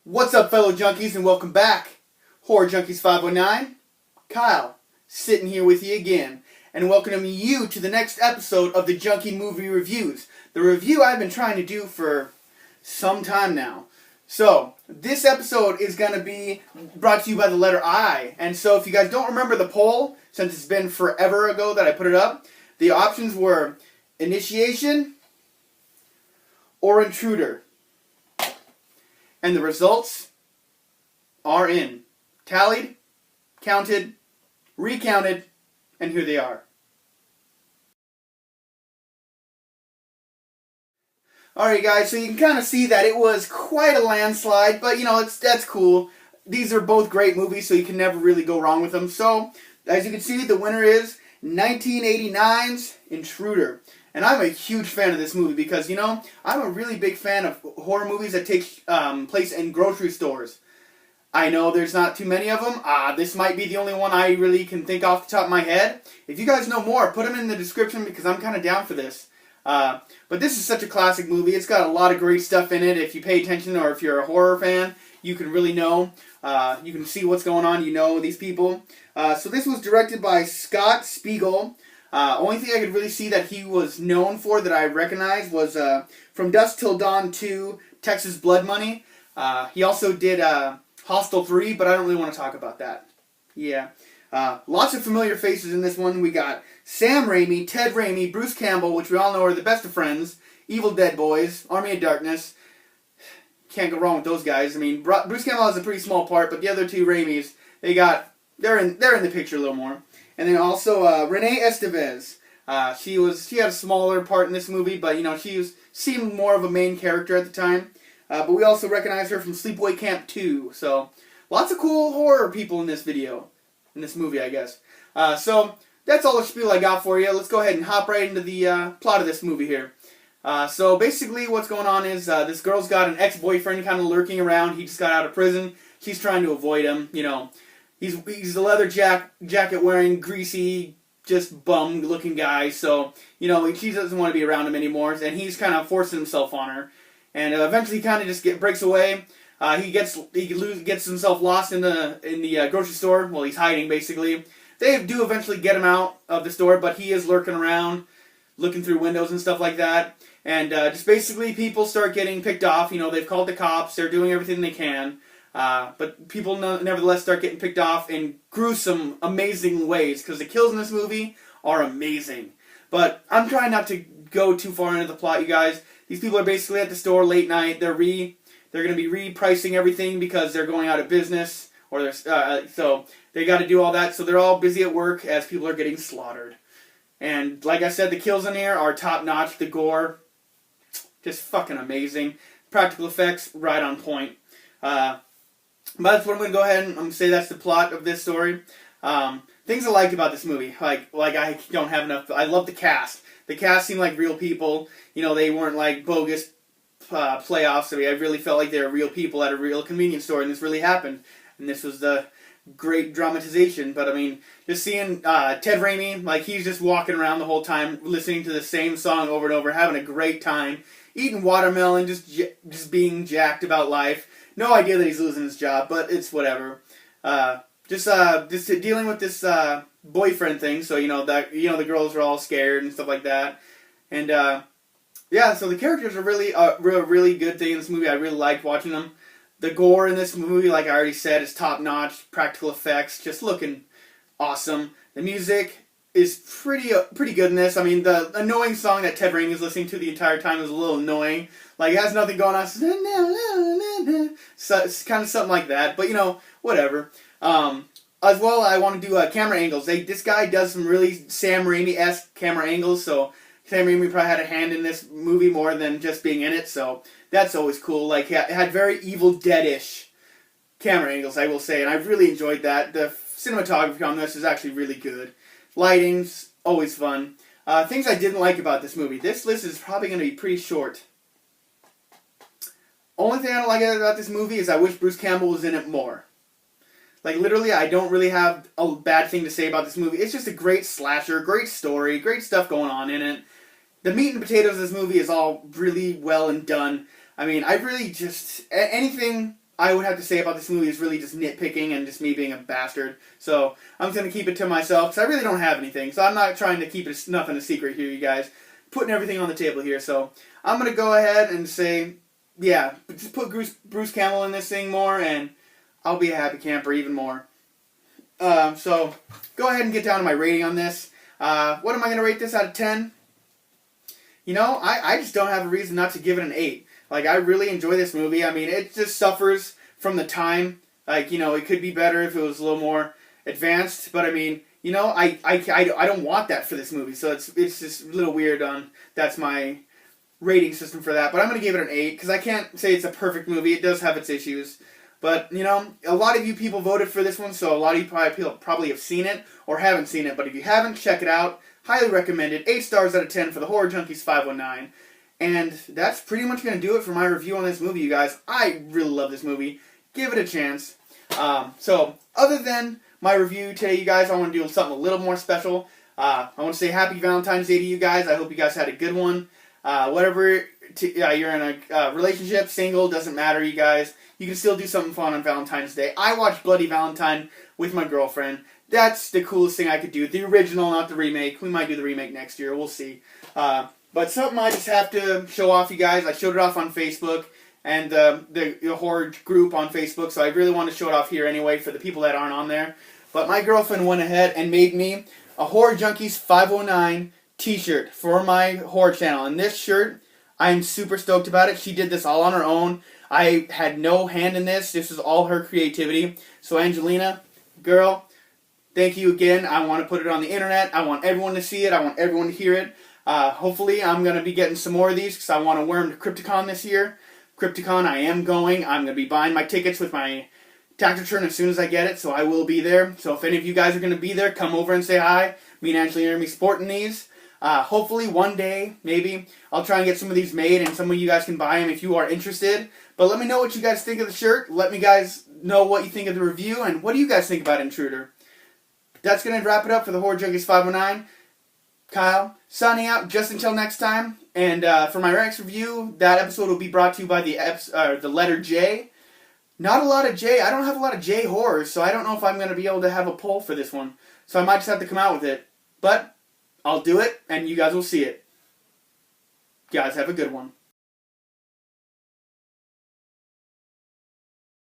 What's up, fellow junkies, and welcome back. Horror Junkies 509, Kyle, sitting here with you again, and welcoming you to the next episode of the Junkie Movie Reviews, the review I've been trying to do for some time now. So, this episode is going to be brought to you by the letter I, and so if you guys don't remember the poll, since it's been forever ago that I put it up, the options were Initiation or Intruder. And the results are in. Tallied, counted, recounted, and here they are. Alright guys, so you can kind of see that it was quite a landslide, but you know, that's cool. These are both great movies, so you can never really go wrong with them. So, as you can see, the winner is 1989's Intruder. And I'm a huge fan of this movie because, you know, I'm a really big fan of horror movies that take place in grocery stores. I know there's not too many of them. This might be the only one I really can think off the top of my head. If you guys know more, put them in the description because I'm kind of down for this. But this is such a classic movie. It's got a lot of great stuff in it. If you pay attention or if you're a horror fan, you can really know. You can see what's going on. You know these people. So this was directed by Scott Spiegel. Only thing I could really see that he was known for that I recognized was From Dusk Till Dawn 2, Texas Blood Money. He also did Hostel 3, but I don't really want to talk about that. Yeah. Lots of familiar faces in this one. We got Sam Raimi, Ted Raimi, Bruce Campbell, which we all know are the best of friends, Evil Dead Boys, Army of Darkness. Can't go wrong with those guys. I mean, Bruce Campbell has a pretty small part, but the other two Raimis, they're in the picture a little more. And then also Renee Estevez. She had a smaller part in this movie, but you know seemed more of a main character at the time. But we also recognize her from Sleepaway Camp 2. So lots of cool horror people in this movie, I guess. So that's all the spiel I got for you. Let's go ahead and hop right into the plot of this movie here. So basically, what's going on is this girl's got an ex-boyfriend kind of lurking around. He just got out of prison. She's trying to avoid him. You know. He's a leather jacket wearing, greasy, just bum looking guy. So, you know, she doesn't want to be around him anymore. And he's kind of forcing himself on her. And eventually he kind of just breaks away. He gets himself lost in the grocery store. Well, he's hiding basically. They do eventually get him out of the store, but he is lurking around, looking through windows and stuff like that. And just basically people start getting picked off. You know, they've called the cops. They're doing everything they can. But people nevertheless start getting picked off in gruesome, amazing ways, because the kills in this movie are amazing. But I'm trying not to go too far into the plot, you guys. These people are basically at the store late night. They're going to be repricing everything because they're going out of business, or so they got to do all that. So they're all busy at work as people are getting slaughtered. And like I said, the kills in here are top notch. The gore, just fucking amazing. Practical effects, right on point. But that's what I'm going to go ahead and I'm going to say that's the plot of this story. Things I liked about this movie, like I don't have enough. I love the cast. The cast seemed like real people. You know, they weren't like bogus playoffs. I mean, I really felt like they were real people at a real convenience store, and this really happened. And this was the great dramatization. But I mean, just seeing Ted Raimi, like he's just walking around the whole time, listening to the same song over and over, having a great time, eating watermelon, just being jacked about life. No idea that he's losing his job, but it's whatever. Just dealing with this boyfriend thing. So the girls are all scared and stuff like that. And yeah, so the characters are really really good thing in this movie. I really liked watching them. The gore in this movie, like I already said, is top notch. Practical effects, just looking awesome. The music is pretty good in this. I mean, the annoying song that Ted Raimi is listening to the entire time is a little annoying. Like, it has nothing going on. So it's kind of something like that. But, you know, whatever. As well, I want to do camera angles. This guy does some really Sam Raimi-esque camera angles. So Sam Raimi probably had a hand in this movie more than just being in it. So that's always cool. Like, it had very Evil Dead-ish camera angles, I will say. And I really enjoyed that. The cinematography on this is actually really good. Lighting's always fun. Things I didn't like about this movie. This list is probably going to be pretty short. Only thing I don't like about this movie is I wish Bruce Campbell was in it more. Like, literally, I don't really have a bad thing to say about this movie. It's just a great slasher, great story, great stuff going on in it. The meat and potatoes of this movie is all really well and done. I mean, I really just... anything I would have to say about this movie is really just nitpicking and just me being a bastard. So I'm just going to keep it to myself because I really don't have anything. So I'm not trying to keep nothing a secret here, you guys. Putting everything on the table here. So I'm going to go ahead and say, yeah, just put Bruce Campbell in this thing more and I'll be a happy camper even more. So go ahead and get down to my rating on this. What am I going to rate this out of 10? You know, I just don't have a reason not to give it an 8. Like, I really enjoy this movie. I mean, it just suffers from the time. Like, you know, it could be better if it was a little more advanced. But, I mean, you know, I don't want that for this movie. So it's just a little weird on that's my rating system for that. But I'm going to give it an 8 because I can't say it's a perfect movie. It does have its issues. But, you know, a lot of you people voted for this one, so a lot of you probably have seen it or haven't seen it. But if you haven't, check it out. Highly recommended. 8 stars out of 10 for the Horror Junkies 519. And that's pretty much going to do it for my review on this movie, you guys. I really love this movie. Give it a chance. So, other than my review today, you guys, I want to do something a little more special. I want to say Happy Valentine's Day to you guys. I hope you guys had a good one. Whatever you're in a relationship, single, doesn't matter, you guys. You can still do something fun on Valentine's Day. I watched Bloody Valentine with my girlfriend. That's the coolest thing I could do. The original, not the remake. We might do the remake next year. We'll see. But something I just have to show off, you guys. I showed it off on Facebook and the horror group on Facebook, so I really want to show it off here anyway for the people that aren't on there. But my girlfriend went ahead and made me a Horror Junkies 509 t-shirt for my horror channel. And this shirt, I'm super stoked about it. She did this all on her own. I had no hand in this. This is all her creativity. So Angelina, girl, thank you again. I want to put it on the internet. I want everyone to see it. I want everyone to hear it. Hopefully, I'm going to be getting some more of these because I want to wear them to Crypticon this year. Crypticon, I am going. I'm going to be buying my tickets with my tax return as soon as I get it, so I will be there. So if any of you guys are going to be there, come over and say hi. Me and Angelina are going to be sporting these. Hopefully, one day, maybe, I'll try and get some of these made and some of you guys can buy them if you are interested. But let me know what you guys think of the shirt. Let me guys know what you think of the review, and what do you guys think about Intruder? That's going to wrap it up for the Horror Junkies 519. Kyle, signing out just until next time. And for my next review, that episode will be brought to you by the letter J. Not a lot of J. I don't have a lot of J horrors, so I don't know if I'm going to be able to have a poll for this one. So I might just have to come out with it. But I'll do it, and you guys will see it. Guys, have a good one.